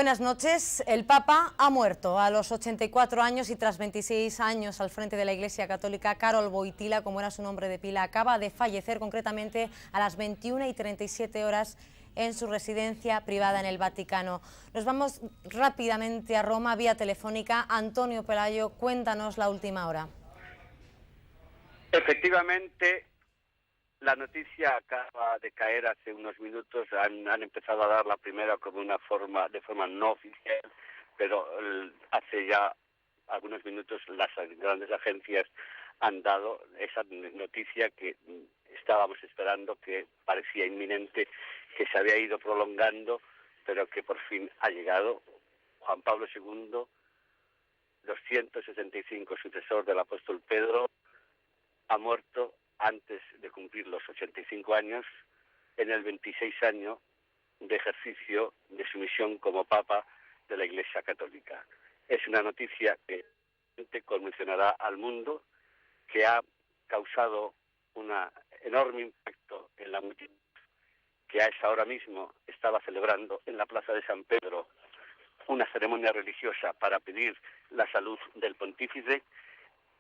Buenas noches. El Papa ha muerto a los 84 años y tras 26 años al frente de la Iglesia Católica. Karol Wojtyła, como era su nombre de pila, acaba de fallecer concretamente a las 21:37 horas en su residencia privada en el Vaticano. Nos vamos rápidamente a Roma vía telefónica. Antonio Pelayo, cuéntanos la última hora. Efectivamente, la noticia acaba de caer hace unos minutos. Han empezado a dar la primera como de forma no oficial, pero hace ya algunos minutos las grandes agencias han dado esa noticia que estábamos esperando, que parecía inminente, que se había ido prolongando, pero que por fin ha llegado. Juan Pablo II, 265 sucesor del apóstol Pedro, ha muerto antes de cumplir los 85 años, en el 26 año de ejercicio de su misión como Papa de la Iglesia Católica. Es una noticia que conmocionará al mundo, que ha causado un enorme impacto en la multitud, que a esa hora mismo estaba celebrando en la Plaza de San Pedro una ceremonia religiosa para pedir la salud del pontífice,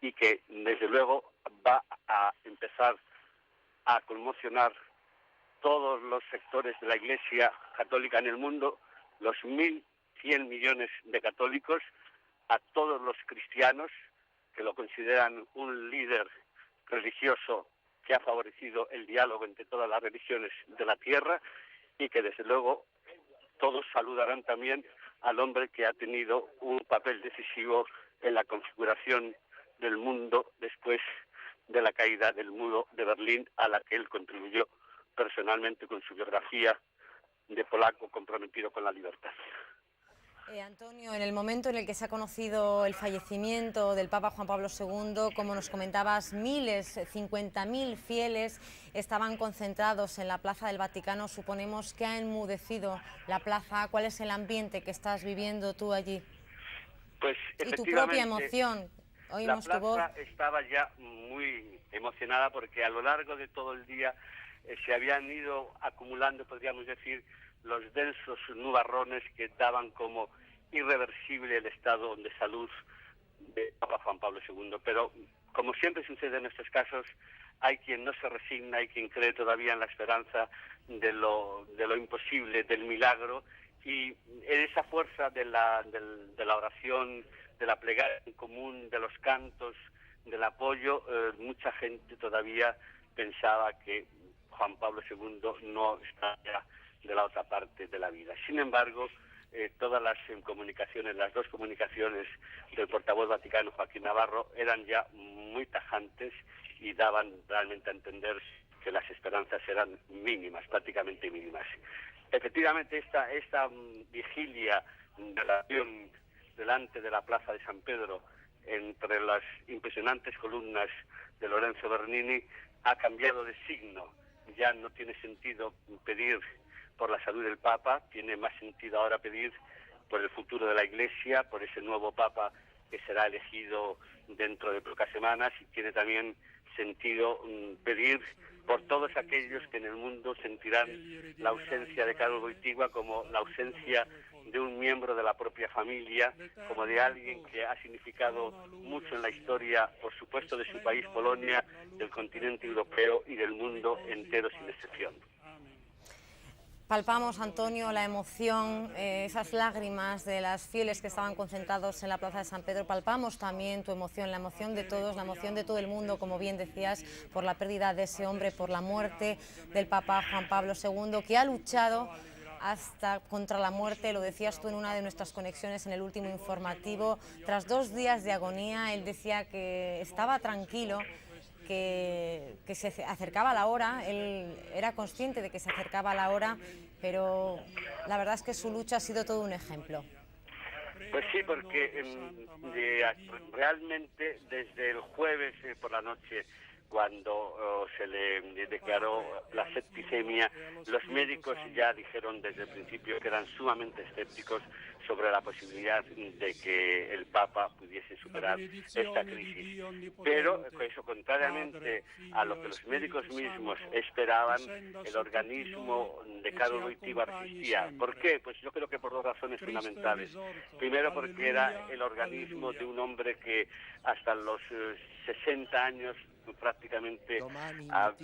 y que desde luego va a empezar a conmocionar todos los sectores de la Iglesia Católica en el mundo, los 1.100 millones de católicos, a todos los cristianos que lo consideran un líder religioso que ha favorecido el diálogo entre todas las religiones de la tierra, y que desde luego todos saludarán también al hombre que ha tenido un papel decisivo en la configuración del mundo después de la caída del muro de Berlín, a la que él contribuyó personalmente con su biografía de polaco comprometido con la libertad. Antonio, en el momento en el que se ha conocido el fallecimiento del Papa Juan Pablo II, como nos comentabas, 50.000 fieles estaban concentrados en la Plaza del Vaticano. Suponemos que ha enmudecido la plaza. ¿Cuál es el ambiente que estás viviendo tú allí? Pues y tu propia emoción. La plaza estaba ya muy emocionada, porque a lo largo de todo el día se habían ido acumulando, podríamos decir, los densos nubarrones que daban como irreversible el estado de salud de Papa Juan Pablo II. Pero, como siempre sucede en estos casos, hay quien no se resigna, hay quien cree todavía en la esperanza de lo imposible, del milagro, y en esa fuerza de la oración, de la plegaria en común, de los cantos, del apoyo, mucha gente todavía pensaba que Juan Pablo II no está ya de la otra parte de la vida. Sin embargo, todas las comunicaciones, las dos comunicaciones del portavoz vaticano Joaquín Navarro, eran ya muy tajantes y daban realmente a entender que las esperanzas eran mínimas, prácticamente mínimas. Efectivamente, esta vigilia de oración delante de la Plaza de San Pedro, entre las impresionantes columnas de Lorenzo Bernini, ha cambiado de signo. Ya no tiene sentido pedir por la salud del Papa, tiene más sentido ahora pedir por el futuro de la Iglesia, por ese nuevo Papa que será elegido dentro de pocas semanas, y tiene también sentido pedir por todos aquellos que en el mundo sentirán la ausencia de Karol Wojtyła como la ausencia de un miembro de la propia familia, como de alguien que ha significado mucho en la historia, por supuesto, de su país, Polonia, del continente europeo y del mundo entero sin excepción. Palpamos, Antonio, la emoción, esas lágrimas de las fieles que estaban concentrados en la Plaza de San Pedro. Palpamos también tu emoción, la emoción de todos, la emoción de todo el mundo, como bien decías, por la pérdida de ese hombre, por la muerte del Papa Juan Pablo II, que ha luchado hasta contra la muerte. Lo decías tú en una de nuestras conexiones en el último informativo. Tras 2 días de agonía, él decía que estaba tranquilo, que se acercaba la hora. Él era consciente de que se acercaba la hora, pero la verdad es que su lucha ha sido todo un ejemplo. Pues sí, porque realmente desde el jueves por la noche, cuando se le declaró la septicemia, los médicos ya dijeron desde el principio que eran sumamente escépticos sobre la posibilidad de que el Papa pudiese superar esta crisis. Pero eso, contrariamente a lo que los médicos mismos esperaban, el organismo de Karol Wojtyła resistía. ¿Por qué? Pues yo creo que por dos razones fundamentales. Primero, porque era el organismo de un hombre que hasta los 60 años prácticamente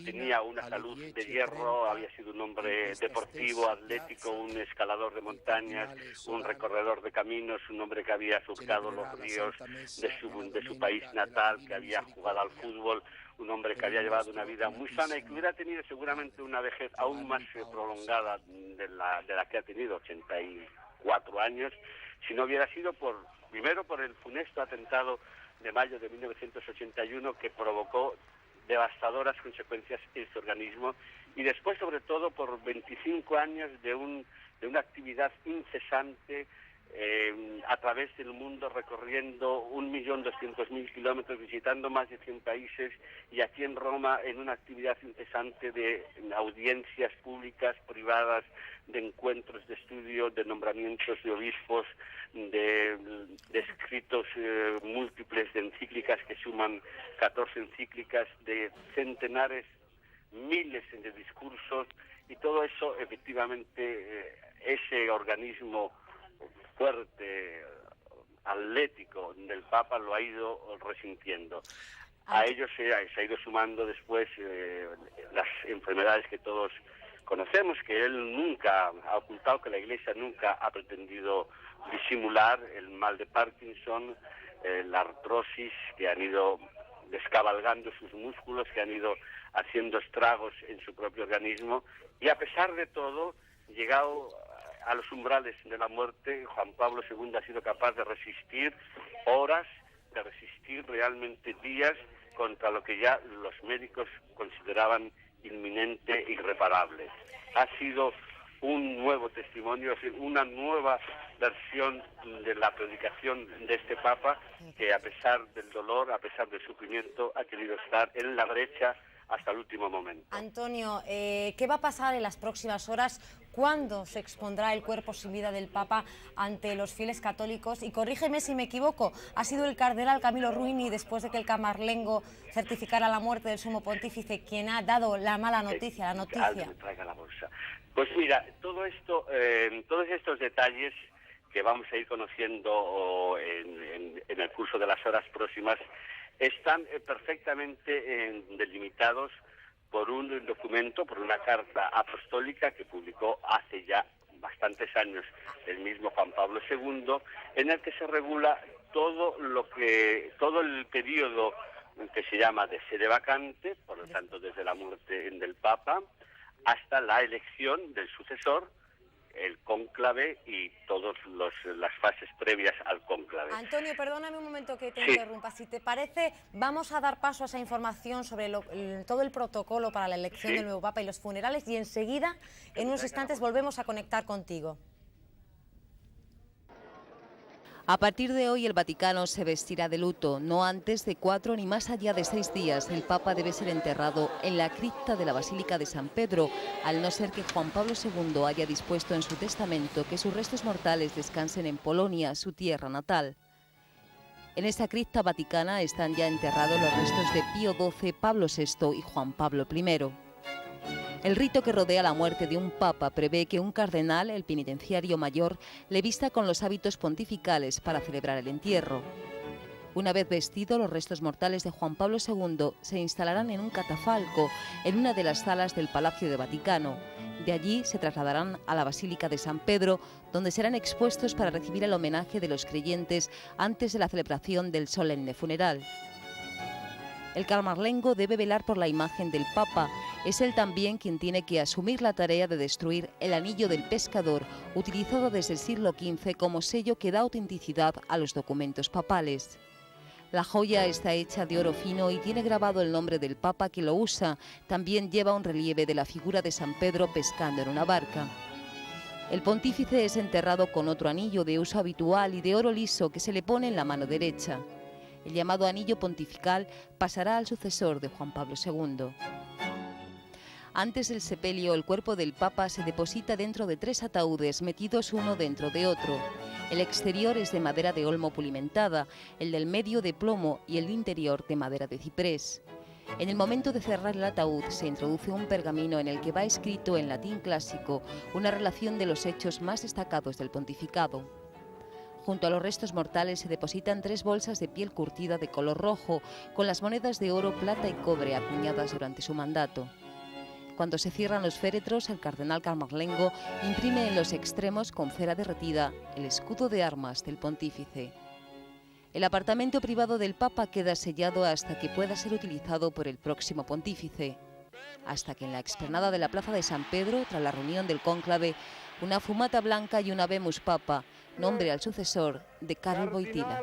tenía una salud de hierro, había sido un hombre deportivo, atlético, un escalador de montañas, un recorredor de caminos, un hombre que había surcado los ríos de su país natal, que había jugado al fútbol, un hombre que había llevado una vida muy sana y que hubiera tenido seguramente una vejez aún más prolongada de la que ha tenido, 84 años, si no hubiera sido primero por el funesto atentado de mayo de 1981 que provocó devastadoras consecuencias en su organismo, y después sobre todo por 25 años de una actividad incesante a través del mundo, recorriendo 1.200.000 kilómetros, visitando más de 100 países, y aquí en Roma en una actividad incesante de audiencias públicas, privadas, de encuentros de estudio, de nombramientos de obispos, de escritos múltiples, de encíclicas que suman 14 encíclicas, de centenares, miles de discursos, y todo eso efectivamente ese organismo fuerte, atlético del Papa lo ha ido resintiendo. A ello se ha ido sumando después las enfermedades que todos conocemos, que él nunca ha ocultado, que la Iglesia nunca ha pretendido disimular: el mal de Parkinson, la artrosis, que han ido descabalgando sus músculos, que han ido haciendo estragos en su propio organismo, y a pesar de todo, llegado a los umbrales de la muerte, Juan Pablo II ha sido capaz de resistir horas, de resistir realmente días contra lo que ya los médicos consideraban inminente e irreparable. Ha sido un nuevo testimonio, una nueva versión de la predicación de este Papa, que a pesar del dolor, a pesar del sufrimiento, ha querido estar en la brecha hasta el último momento. Antonio, ¿qué va a pasar en las próximas horas? ¿Cuándo se expondrá el cuerpo sin vida del Papa ante los fieles católicos? Y corrígeme si me equivoco, ha sido el cardenal Camillo Ruini, después de que el Camarlengo certificara la muerte del sumo pontífice, quien ha dado la mala noticia, la noticia. Alguien me traiga la bolsa. Pues mira, todos estos detalles que vamos a ir conociendo en el curso de las horas próximas están perfectamente delimitados por un documento, por una carta apostólica que publicó hace ya bastantes años el mismo Juan Pablo II, en el que se regula todo el periodo que se llama de sede vacante, por lo tanto desde la muerte del Papa hasta la elección del sucesor, el cónclave y todas las fases previas al cónclave. Antonio, perdóname un momento que te interrumpa. Si te parece, vamos a dar paso a esa información sobre todo el protocolo para la elección del nuevo Papa y los funerales, y enseguida, en unos instantes, volvemos a conectar contigo. A partir de hoy el Vaticano se vestirá de luto. No antes de 4 ni más allá de 6 días. El Papa debe ser enterrado en la cripta de la Basílica de San Pedro, al no ser que Juan Pablo II haya dispuesto en su testamento que sus restos mortales descansen en Polonia, su tierra natal. En esta cripta vaticana están ya enterrados los restos de Pío XII, Pablo VI y Juan Pablo I. El rito que rodea la muerte de un papa prevé que un cardenal, el penitenciario mayor, le vista con los hábitos pontificales para celebrar el entierro. Una vez vestidos, los restos mortales de Juan Pablo II se instalarán en un catafalco en una de las salas del Palacio de Vaticano. De allí se trasladarán a la Basílica de San Pedro, donde serán expuestos para recibir el homenaje de los creyentes antes de la celebración del solemne funeral. El Camarlengo debe velar por la imagen del Papa. Es él también quien tiene que asumir la tarea de destruir el anillo del pescador, utilizado desde el siglo XV como sello que da autenticidad a los documentos papales. La joya está hecha de oro fino y tiene grabado el nombre del Papa que lo usa. También lleva un relieve de la figura de San Pedro pescando en una barca. El pontífice es enterrado con otro anillo de uso habitual y de oro liso que se le pone en la mano derecha. El llamado anillo pontifical pasará al sucesor de Juan Pablo II. Antes del sepelio, el cuerpo del Papa se deposita dentro de 3 ataúdes metidos uno dentro de otro. El exterior es de madera de olmo pulimentada, el del medio de plomo y el interior de madera de ciprés. En el momento de cerrar el ataúd se introduce un pergamino en el que va escrito en latín clásico una relación de los hechos más destacados del pontificado. Junto a los restos mortales se depositan 3 bolsas de piel curtida de color rojo con las monedas de oro, plata y cobre acuñadas durante su mandato. Cuando se cierran los féretros, el cardenal Camarlengo imprime en los extremos con cera derretida el escudo de armas del pontífice. El apartamento privado del Papa queda sellado hasta que pueda ser utilizado por el próximo pontífice, hasta que en la explanada de la plaza de San Pedro, tras la reunión del cónclave, una fumata blanca y una Habemus Papa nombre al sucesor de Karol Wojtyła.